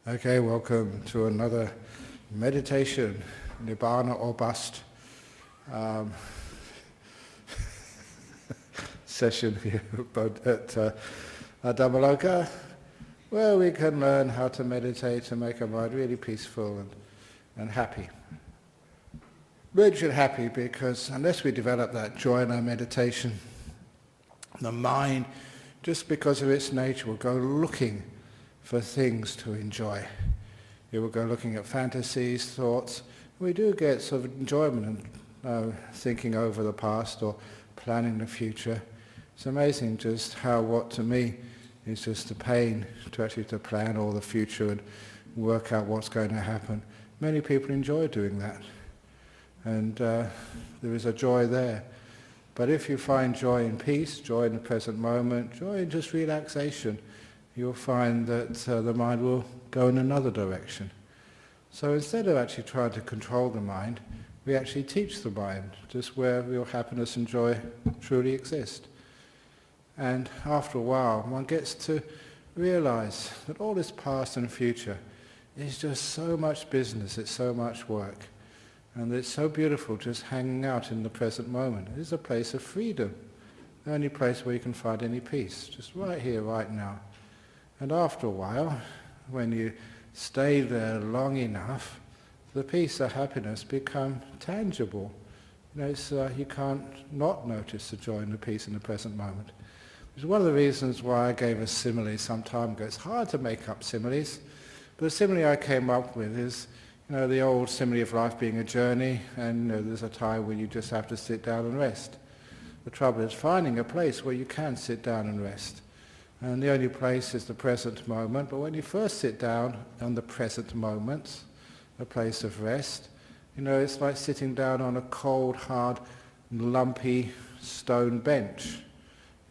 Okay, welcome to another meditation, Nibbana or Bust session here at Dhammaloka, where we can learn how to meditate and make our mind really peaceful and happy. Really happy, because unless we develop that joy in our meditation, the mind, just because of its nature, will go looking for things to enjoy. You will go looking at fantasies, thoughts. We do get sort of enjoyment in thinking over the past or planning the future. It's amazing just how what to me is just a pain to actually to plan all the future and work out what's going to happen. Many people enjoy doing that, and there is a joy there. But if you find joy in peace, joy in the present moment, joy in just relaxation, you'll find that the mind will go in another direction. So instead of actually trying to control the mind, we actually teach the mind just where real happiness and joy truly exist. And after a while, one gets to realize that all this past and future is just so much business, it's so much work. And it's so beautiful just hanging out in the present moment. It is a place of freedom, the only place where you can find any peace, just right here, right now. And after a while, when you stay there long enough, the peace, the happiness become tangible. You know, you can't not notice the joy and the peace in the present moment. Which is one of the reasons why I gave a simile some time ago. It's hard to make up similes, but the simile I came up with is, you know, the old simile of life being a journey, and you know, there's a time when you just have to sit down and rest. The trouble is finding a place where you can sit down and rest. And the only place is the present moment. But when you first sit down on the present moment, a place of rest, you know, it's like sitting down on a cold, hard, lumpy stone bench.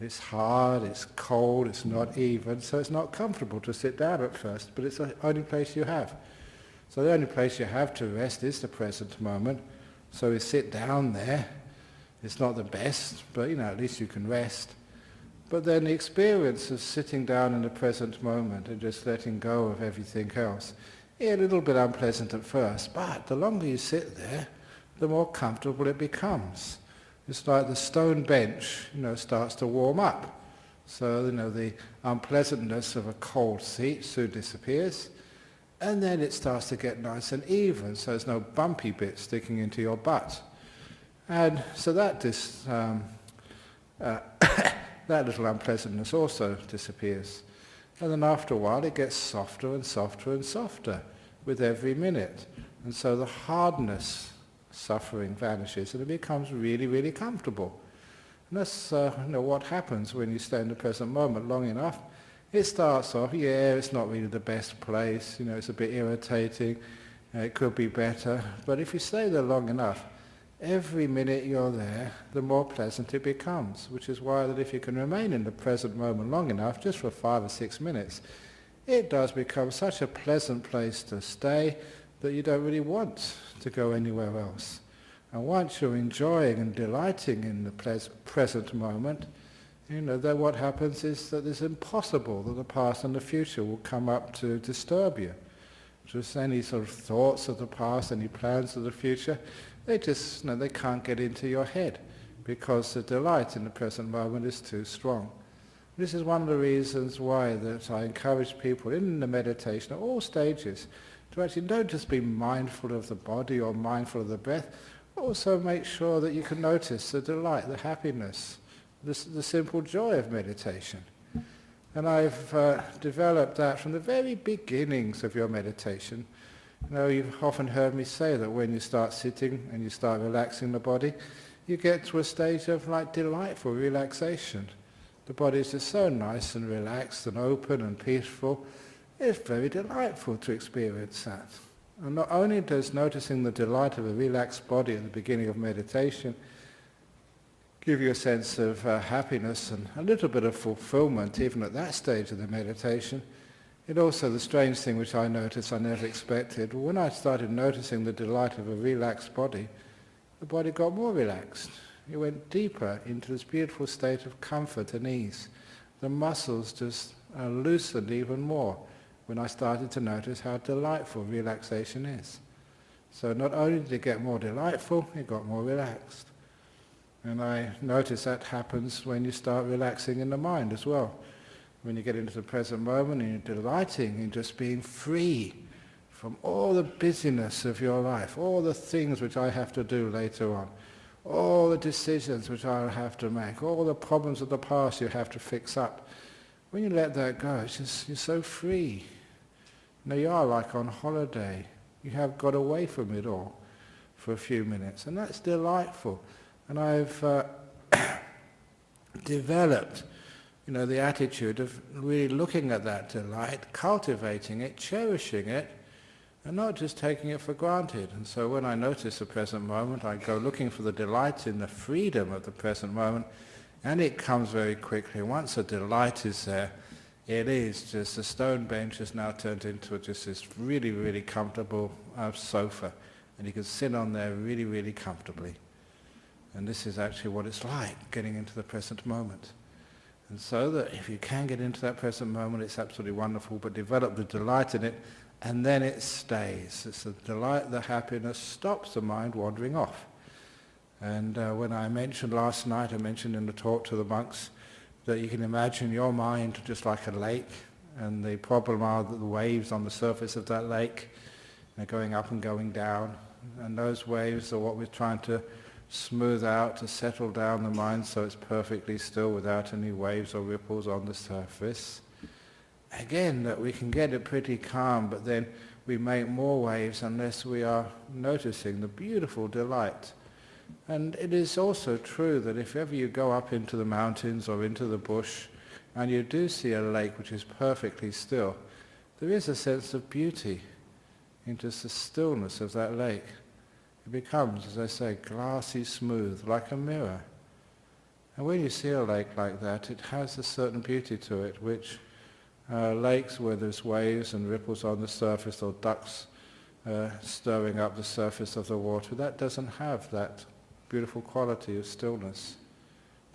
It's hard, it's cold, it's not even, so it's not comfortable to sit down at first, but it's the only place you have. So the only place you have to rest is the present moment. So you sit down there. It's not the best, but you know, at least you can rest. But then the experience of sitting down in the present moment and just letting go of everything else is a little bit unpleasant at first, but the longer you sit there, the more comfortable it becomes. It's like the stone bench, you know, starts to warm up. So, you know, the unpleasantness of a cold seat soon disappears, and then it starts to get nice and even, so there's no bumpy bit sticking into your butt. And so that that little unpleasantness also disappears. And then after a while it gets softer and softer and softer with every minute. And so the hardness, suffering vanishes, and it becomes really, really comfortable. And that's you know, what happens when you stay in the present moment long enough. It starts off, yeah, it's not really the best place, you know, it's a bit irritating, it could be better. But if you stay there long enough, every minute you're there, the more pleasant it becomes, which is why that if you can remain in the present moment long enough, just for 5 or 6 minutes, it does become such a pleasant place to stay that you don't really want to go anywhere else. And once you're enjoying and delighting in the present moment, you know, then what happens is that it's impossible that the past and the future will come up to disturb you. Just any sort of thoughts of the past, any plans of the future, they just, you know, they can't get into your head because the delight in the present moment is too strong. This is one of the reasons why that I encourage people in the meditation at all stages to actually don't just be mindful of the body or mindful of the breath, but also make sure that you can notice the delight, the happiness, the simple joy of meditation. And I've developed that from the very beginnings of your meditation. You know, you've often heard me say that when you start sitting and you start relaxing the body, you get to a stage of like delightful relaxation. The body is just so nice and relaxed and open and peaceful. It's very delightful to experience that. And not only does noticing the delight of a relaxed body at the beginning of meditation give you a sense of happiness and a little bit of fulfillment even at that stage of the meditation, it also, the strange thing which I noticed I never expected, when I started noticing the delight of a relaxed body, the body got more relaxed. It went deeper into this beautiful state of comfort and ease. The muscles just loosened even more when I started to notice how delightful relaxation is. So not only did it get more delightful, it got more relaxed. And I notice that happens when you start relaxing in the mind as well. When you get into the present moment and you're delighting in just being free from all the busyness of your life, all the things which I have to do later on, all the decisions which I'll have to make, all the problems of the past you have to fix up. When you let that go, it's just, you're so free. Now you are like on holiday. You have got away from it all for a few minutes, and that's delightful. And I've developed, the attitude of really looking at that delight, cultivating it, cherishing it, and not just taking it for granted. And so when I notice the present moment, I go looking for the delight in the freedom of the present moment, and it comes very quickly. Once the delight is there, it is just, the stone bench is now turned into just this really, really comfortable sofa, and you can sit on there really, really comfortably. And this is actually what it's like, getting into the present moment. And so that if you can get into that present moment, it's absolutely wonderful, but develop the delight in it, and then it stays. It's the delight, the happiness stops the mind wandering off. And when I mentioned last night, I mentioned in the talk to the monks, that you can imagine your mind just like a lake, and the problem are that the waves on the surface of that lake are going up and going down, and those waves are what we're trying to smooth out, to settle down the mind so it's perfectly still without any waves or ripples on the surface. Again, that we can get it pretty calm, but then we make more waves unless we are noticing the beautiful delight. And it is also true that if ever you go up into the mountains or into the bush and you do see a lake which is perfectly still, there is a sense of beauty in just the stillness of that lake. It becomes, as I say, glassy smooth, like a mirror. And when you see a lake like that, it has a certain beauty to it, which lakes where there's waves and ripples on the surface, or ducks stirring up the surface of the water, that doesn't have that beautiful quality of stillness.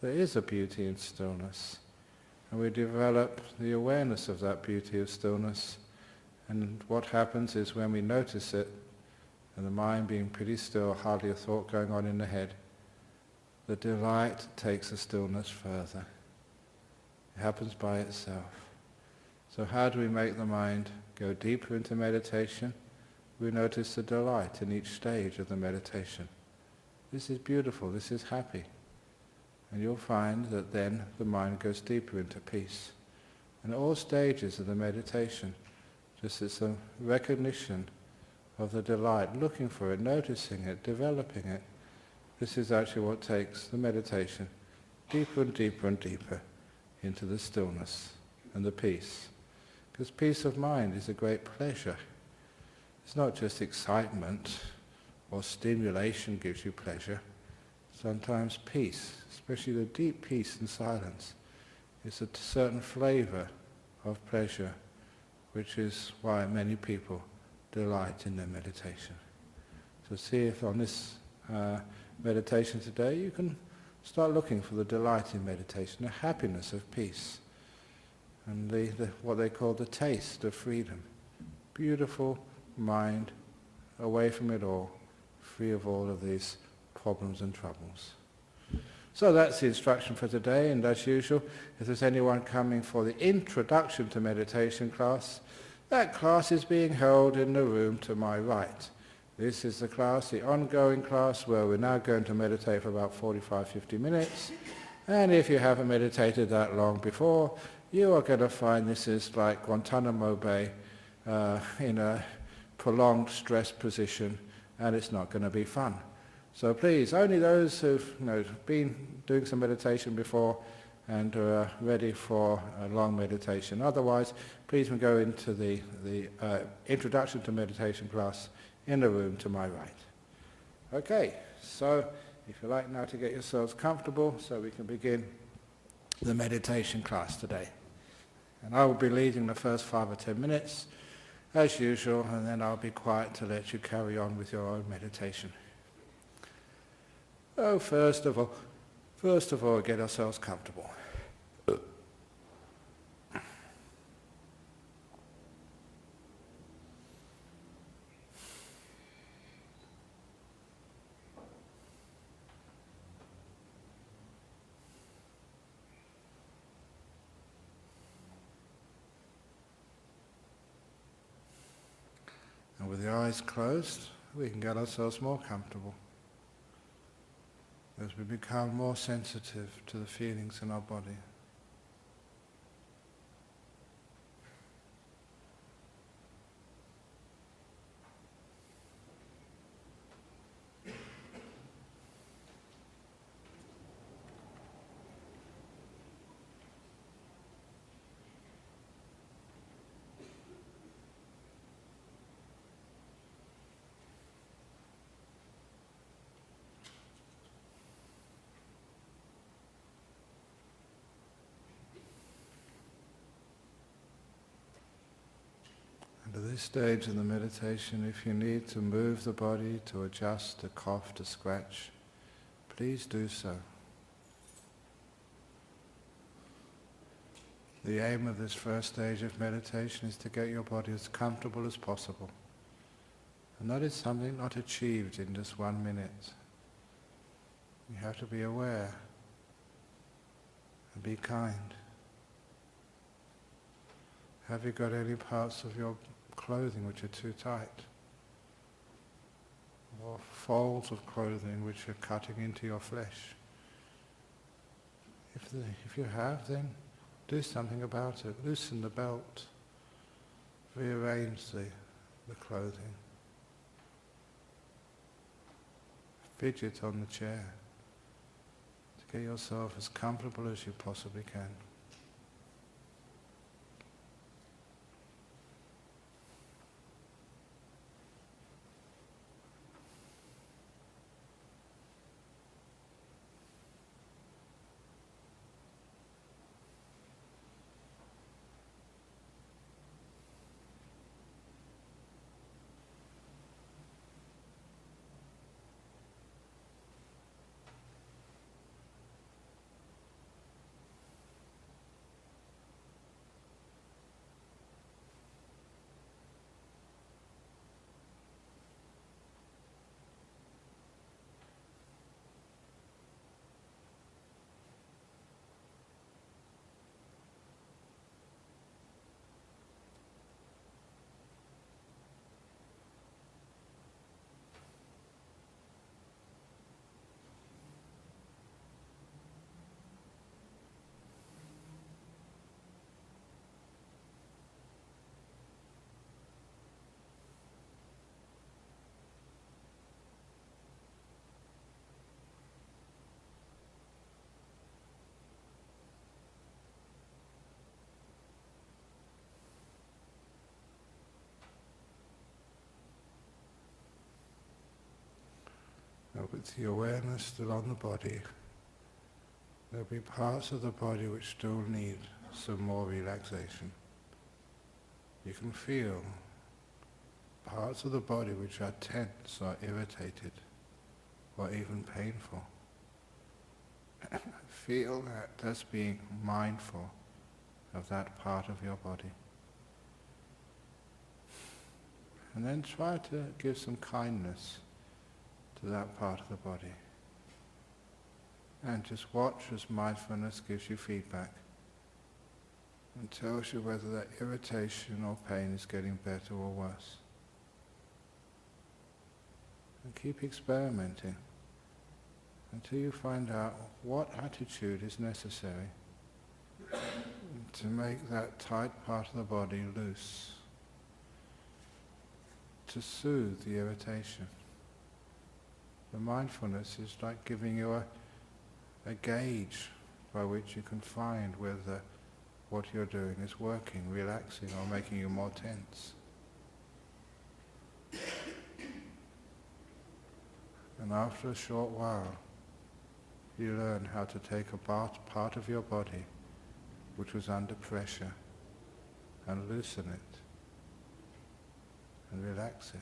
There is a beauty in stillness, and we develop the awareness of that beauty of stillness. And what happens is when we notice it, and the mind being pretty still, hardly a thought going on in the head, the delight takes the stillness further. It happens by itself. So how do we make the mind go deeper into meditation? We notice the delight in each stage of the meditation. This is beautiful, this is happy. And you'll find that then the mind goes deeper into peace. And all stages of the meditation, just as a recognition of the delight, looking for it, noticing it, developing it. This is actually what takes the meditation deeper and deeper and deeper into the stillness and the peace. Because peace of mind is a great pleasure. It's not just excitement or stimulation gives you pleasure. Sometimes peace, especially the deep peace and silence, is a certain flavor of pleasure, which is why many people delight in their meditation. So see if on this meditation today you can start looking for the delight in meditation, the happiness of peace, and what they call the taste of freedom. Beautiful mind, away from it all, free of all of these problems and troubles. So that's the instruction for today, and as usual, if there's anyone coming for the introduction to meditation class, that class is being held in the room to my right. This is the class, the ongoing class, where we're now going to meditate for about 45-50 minutes. And if you haven't meditated that long before, you are going to find this is like Guantanamo Bay in a prolonged stress position, and it's not going to be fun. So please, only those who've been doing some meditation before and are ready for a long meditation. Otherwise, please go into the introduction to meditation class in the room to my right. Okay, so if you like now to get yourselves comfortable so we can begin the meditation class today. And I will be leading the first 5 or 10 minutes as usual, and then I'll be quiet to let you carry on with your own meditation. Oh, first of all, get ourselves comfortable. with the eyes closed, we can get ourselves more comfortable as we become more sensitive to the feelings in our body. At this stage in the meditation, if you need to move the body, to adjust, to cough, to scratch, please do so. The aim of this first stage of meditation is to get your body as comfortable as possible. And that is something not achieved in just 1 minute. You have to be aware and be kind. Have you got any parts of your clothing which are too tight? Or folds of clothing which are cutting into your flesh? If you have, then do something about it. Loosen the belt. Rearrange the clothing. Fidget on the chair to get yourself as comfortable as you possibly can. Now with the awareness still on the body, there'll be parts of the body which still need some more relaxation. You can feel parts of the body which are tense or irritated or even painful. Feel that, just being mindful of that part of your body. And then try to give some kindness to that part of the body. And just watch as mindfulness gives you feedback and tells you whether that irritation or pain is getting better or worse. And keep experimenting until you find out what attitude is necessary to make that tight part of the body loose, to soothe the irritation. The mindfulness is like giving you a gauge by which you can find whether what you're doing is working, relaxing, or making you more tense. And after a short while, you learn how to take a part of your body which was under pressure and loosen it and relax it.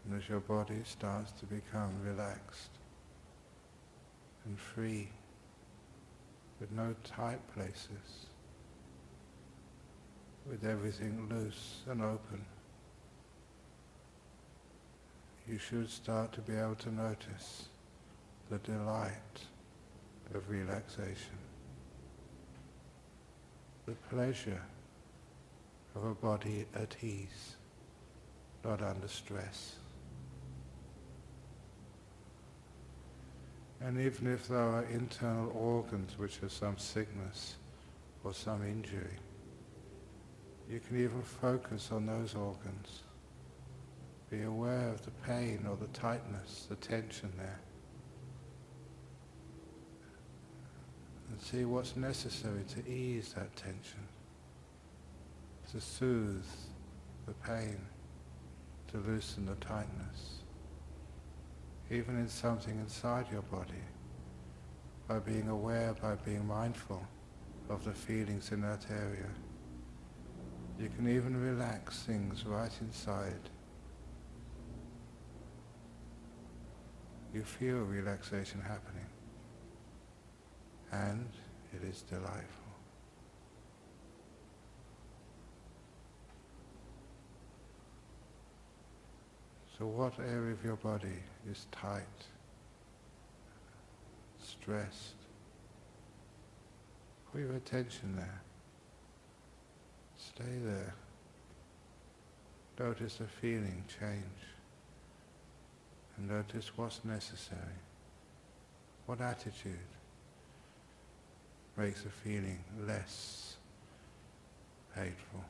And as your body starts to become relaxed and free, with no tight places, with everything loose and open, you should start to be able to notice the delight of relaxation, the pleasure of a body at ease, not under stress. And even if there are internal organs which have some sickness or some injury, you can even focus on those organs. Be aware of the pain or the tightness, the tension there. And see what's necessary to ease that tension, to soothe the pain, to loosen the tightness. Even in something inside your body, by being aware, by being mindful of the feelings in that area. You can even relax things right inside. You feel relaxation happening, and it is delightful. So what area of your body is tight, stressed? Put your attention there. Stay there. Notice the feeling change. And notice what's necessary. What attitude makes the feeling less hateful?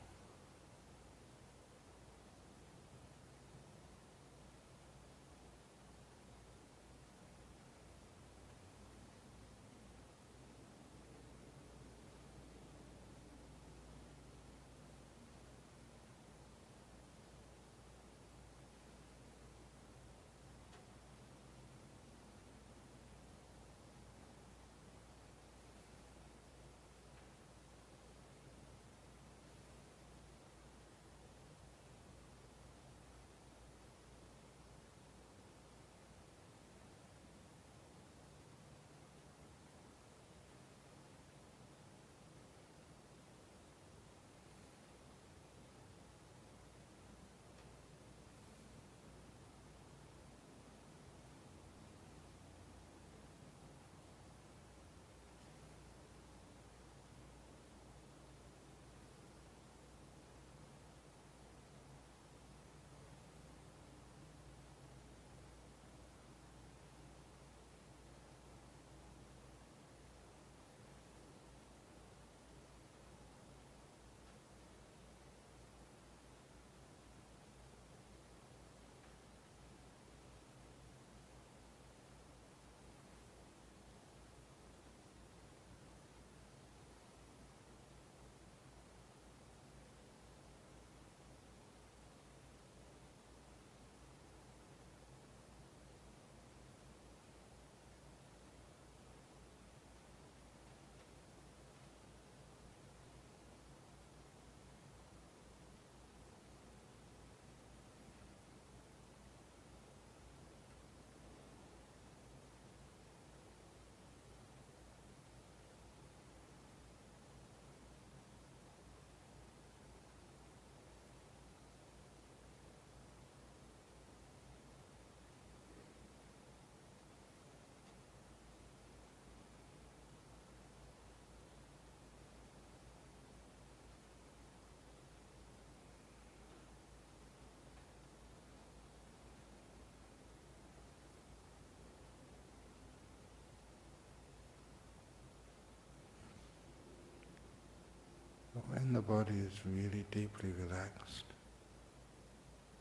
But when the body is really deeply relaxed,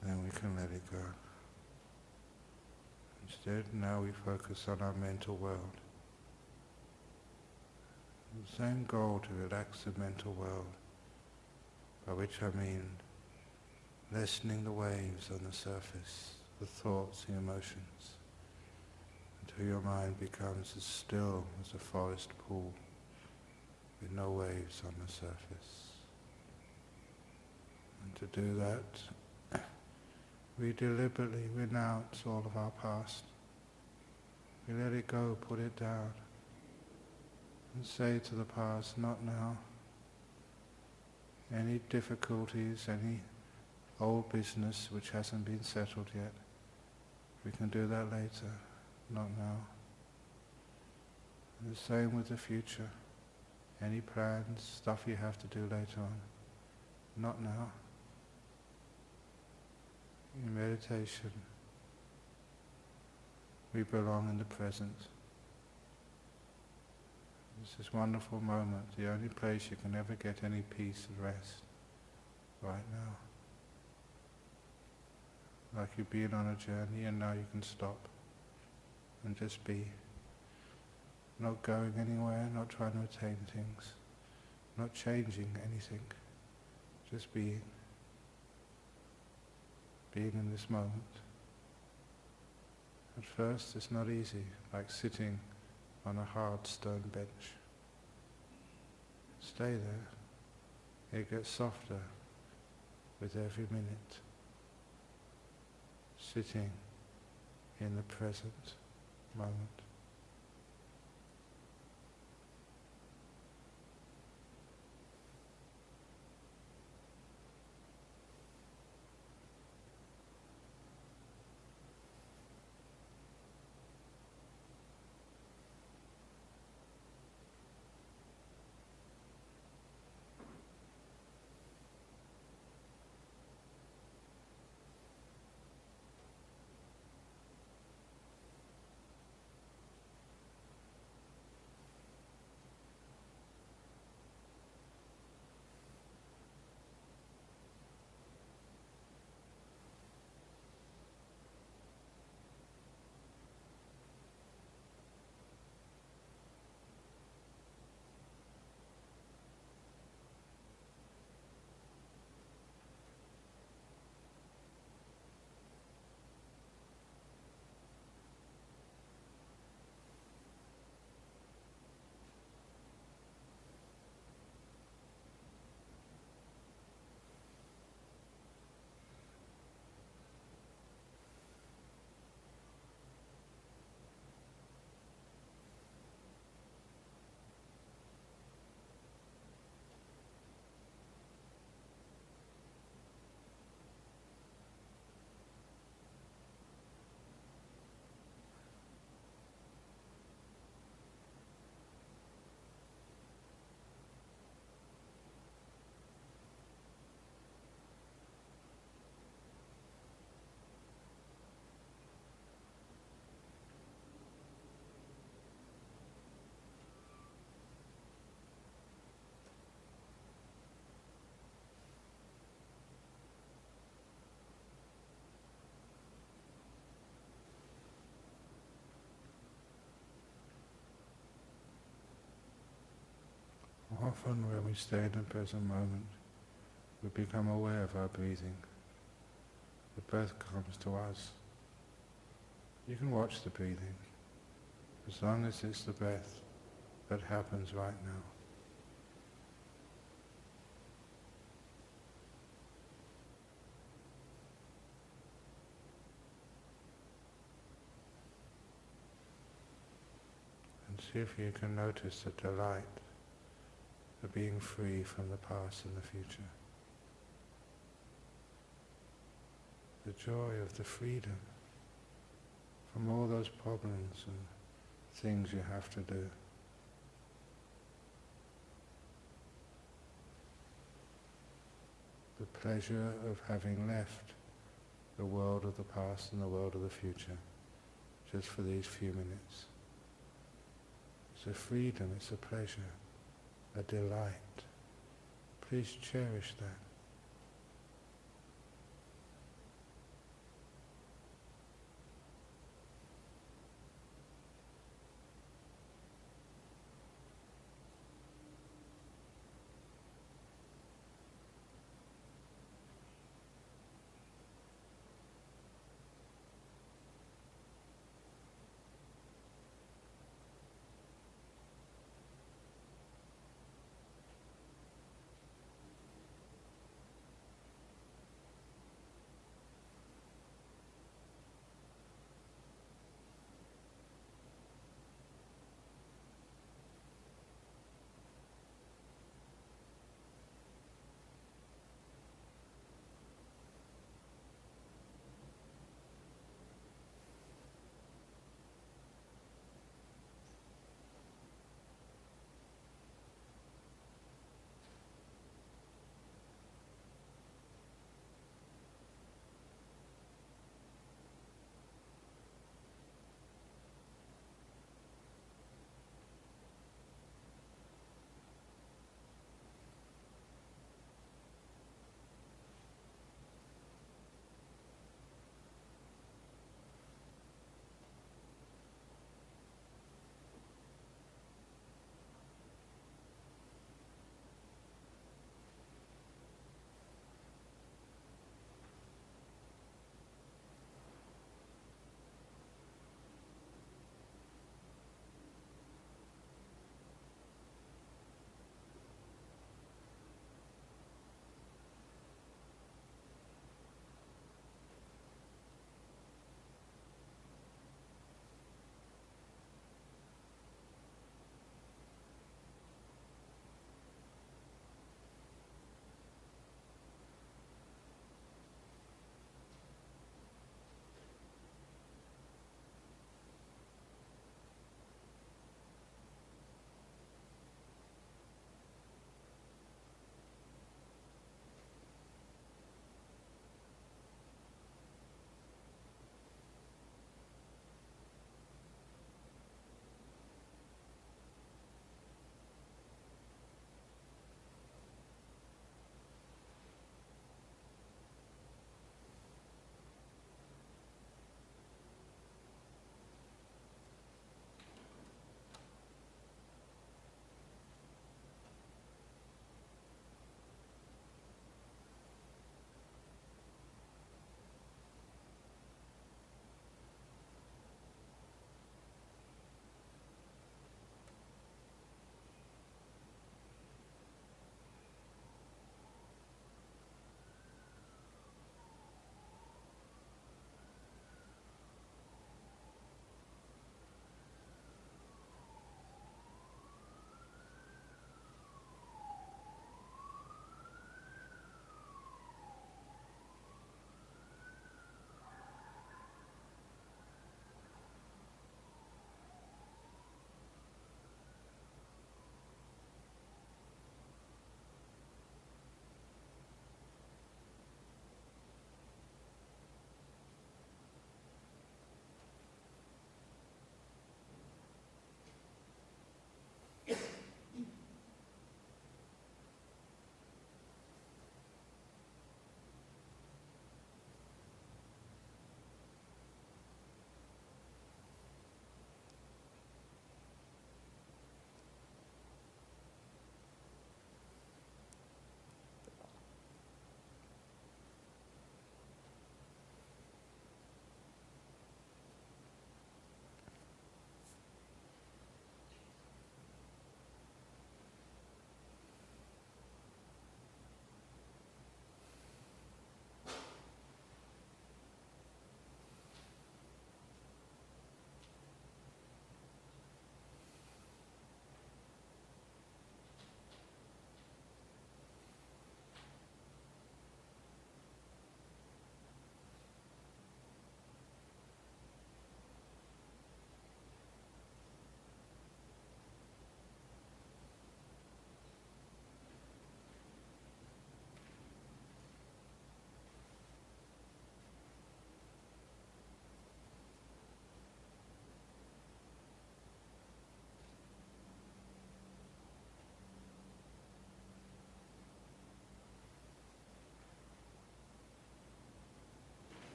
then we can let it go. Instead, now we focus on our mental world. The same goal to relax the mental world, by which I mean lessening the waves on the surface, the thoughts, the emotions, until your mind becomes as still as a forest pool with no waves on the surface. And to do that, we deliberately renounce all of our past. We let it go, put it down, and say to the past, not now. Any difficulties, any old business which hasn't been settled yet, We can do that later, not now. And the same with the future. Any plans, stuff you have to do later on, not now. In meditation, we belong in the present. It's this wonderful moment, the only place you can ever get any peace and rest, right now. Like you've been on a journey and now you can stop and just be. Not going anywhere, not trying to attain things, not changing anything, just being. Being in this moment. At first it's not easy, like sitting on a hard stone bench. Stay there. It gets softer with every minute. Sitting in the present moment. Often when we stay in the present moment, we become aware of our breathing. The breath comes to us. You can watch the breathing, as long as it's the breath that happens right now. And see if you can notice the delight of being free from the past and the future. The joy of the freedom from all those problems and things you have to do. The pleasure of having left the world of the past and the world of the future just for these few minutes. It's a freedom, it's a pleasure, a delight. Please cherish that.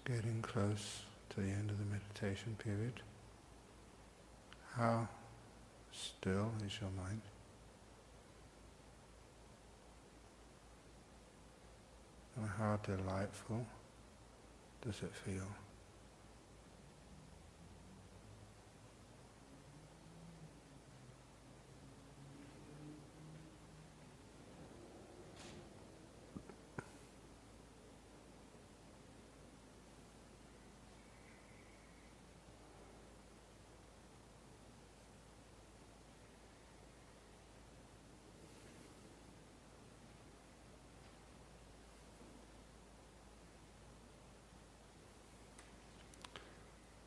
It's getting close to the end of the meditation period. How still is your mind? And how delightful does it feel?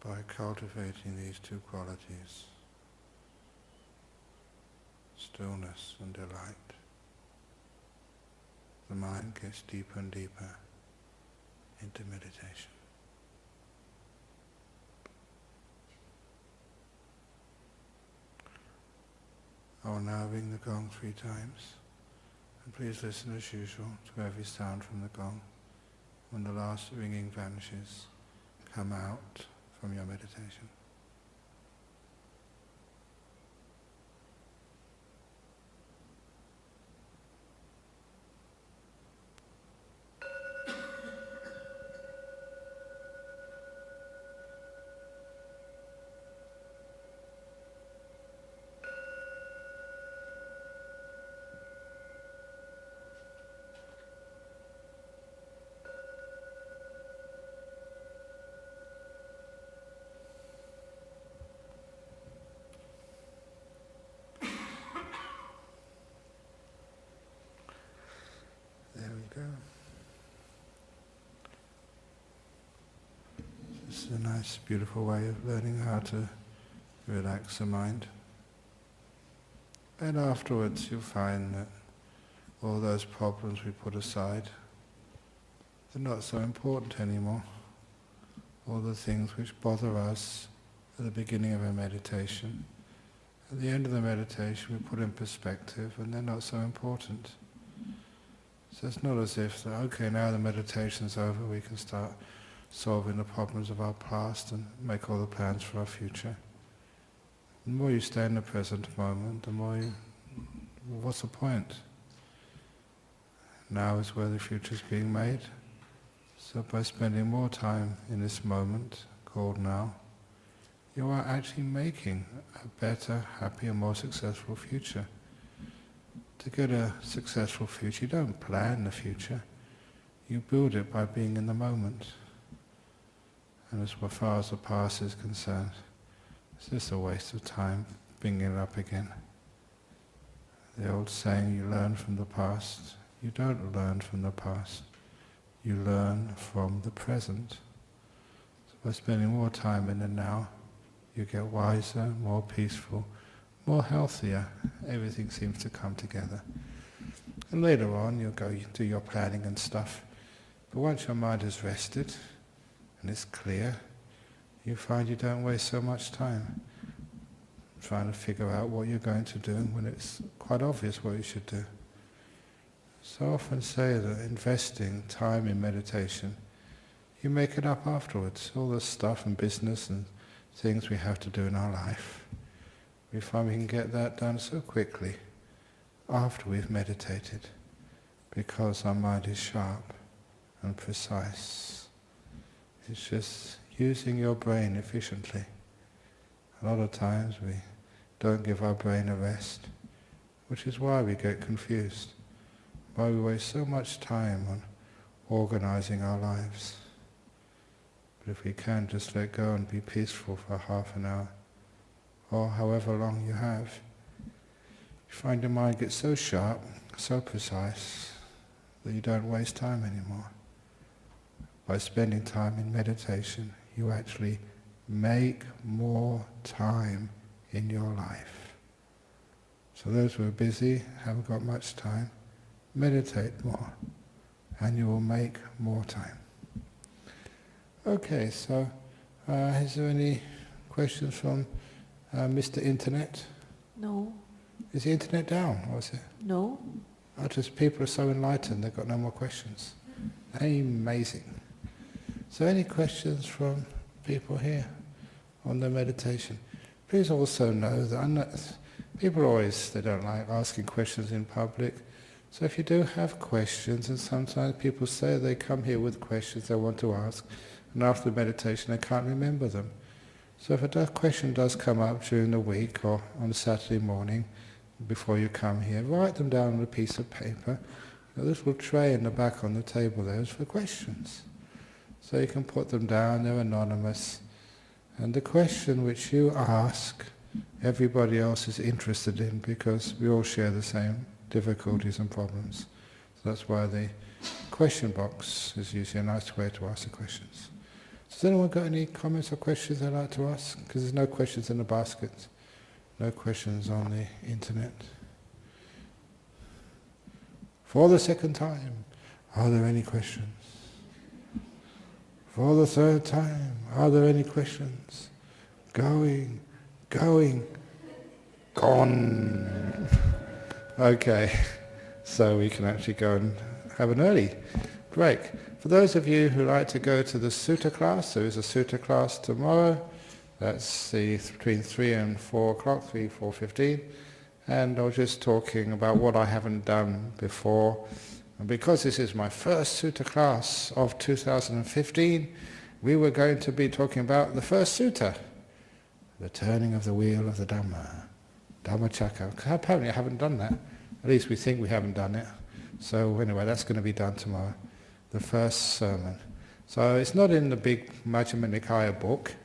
By cultivating these two qualities, stillness and delight, the mind gets deeper and deeper into meditation. I will now ring the gong 3 times, and please listen as usual to every sound from the gong. When the last ringing vanishes, come out from your meditation. This is a nice, beautiful way of learning how to relax the mind. And afterwards you'll find that all those problems we put aside, they're not so important anymore. All the things which bother us at the beginning of a meditation, at the end of the meditation we put in perspective and they're not so important. So it's not as if, okay, now the meditation's over, we can start solving the problems of our past and make all the plans for our future. The more you stay in the present moment, the more what's the point? Now is where the future is being made. So by spending more time in this moment, called now, you are actually making a better, happier, more successful future. To get a successful future, you don't plan the future. You build it by being in the moment. And as far as the past is concerned, it's just a waste of time bringing it up again. The old saying, you learn from the past. You don't learn from the past. You learn from the present. So by spending more time in the now, you get wiser, more peaceful, more healthier. Everything seems to come together. And later on you'll go do your planning and stuff. But once your mind is rested and it's clear, you find you don't waste so much time trying to figure out what you're going to do when it's quite obvious what you should do. So I often say that investing time in meditation, you make it up afterwards. All the stuff and business and things we have to do in our life, we find we can get that done so quickly after we've meditated, because our mind is sharp and precise. It's just using your brain efficiently. A lot of times we don't give our brain a rest, which is why we get confused, why we waste so much time on organizing our lives. But if we can just let go and be peaceful for half an hour, or however long you have, you find your mind gets so sharp, so precise, that you don't waste time anymore. By spending time in meditation, you actually make more time in your life. So those who are busy, haven't got much time, meditate more, and you will make more time. Okay, so is there any questions from Mr. Internet? No. Is the Internet down, or is it? No. Oh, just people are so enlightened, they've got no more questions. Amazing. So any questions from people here on the meditation? Please also know that people always, they don't like asking questions in public. So if you do have questions, and sometimes people say they come here with questions they want to ask, and after the meditation they can't remember them. So if a question does come up during the week or on a Saturday morning before you come here, write them down on a piece of paper. A little tray in the back on the table there is for questions. So you can put them down, they're anonymous. And the question which you ask, everybody else is interested in, because we all share the same difficulties and problems. So that's why the question box is usually a nice way to ask the questions. Has anyone got any comments or questions they'd like to ask? Because there's no questions in the basket, no questions on the internet. For the second time, are there any questions? For the third time, are there any questions? Going, gone. Okay, so we can actually go and have an early break. For those of you who like to go to the sutta class, there is a sutta class tomorrow. That's between 3 and 4 o'clock, 4:15. And I was just talking about what I haven't done before. And because this is my first sutta class of 2015, we were going to be talking about the first sutta, the turning of the wheel of the Dhamma, Dhammacakka. Apparently I haven't done that. At least we think we haven't done it. So anyway, that's going to be done tomorrow, the first sermon. So it's not in the big Majjhima Nikaya book,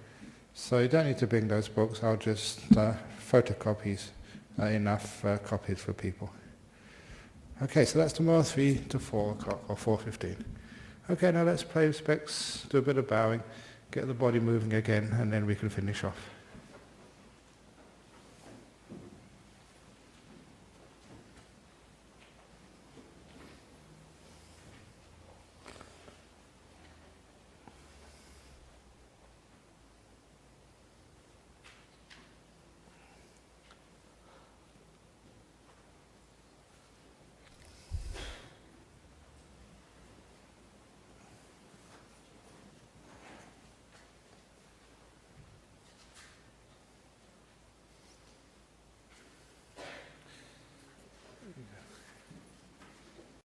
so you don't need to bring those books. I'll just photocopies enough copies for people. Okay, so that's tomorrow 3 to 4 o'clock or 4:15. Okay, now let's pay respects, do a bit of bowing, get the body moving again, and then we can finish off.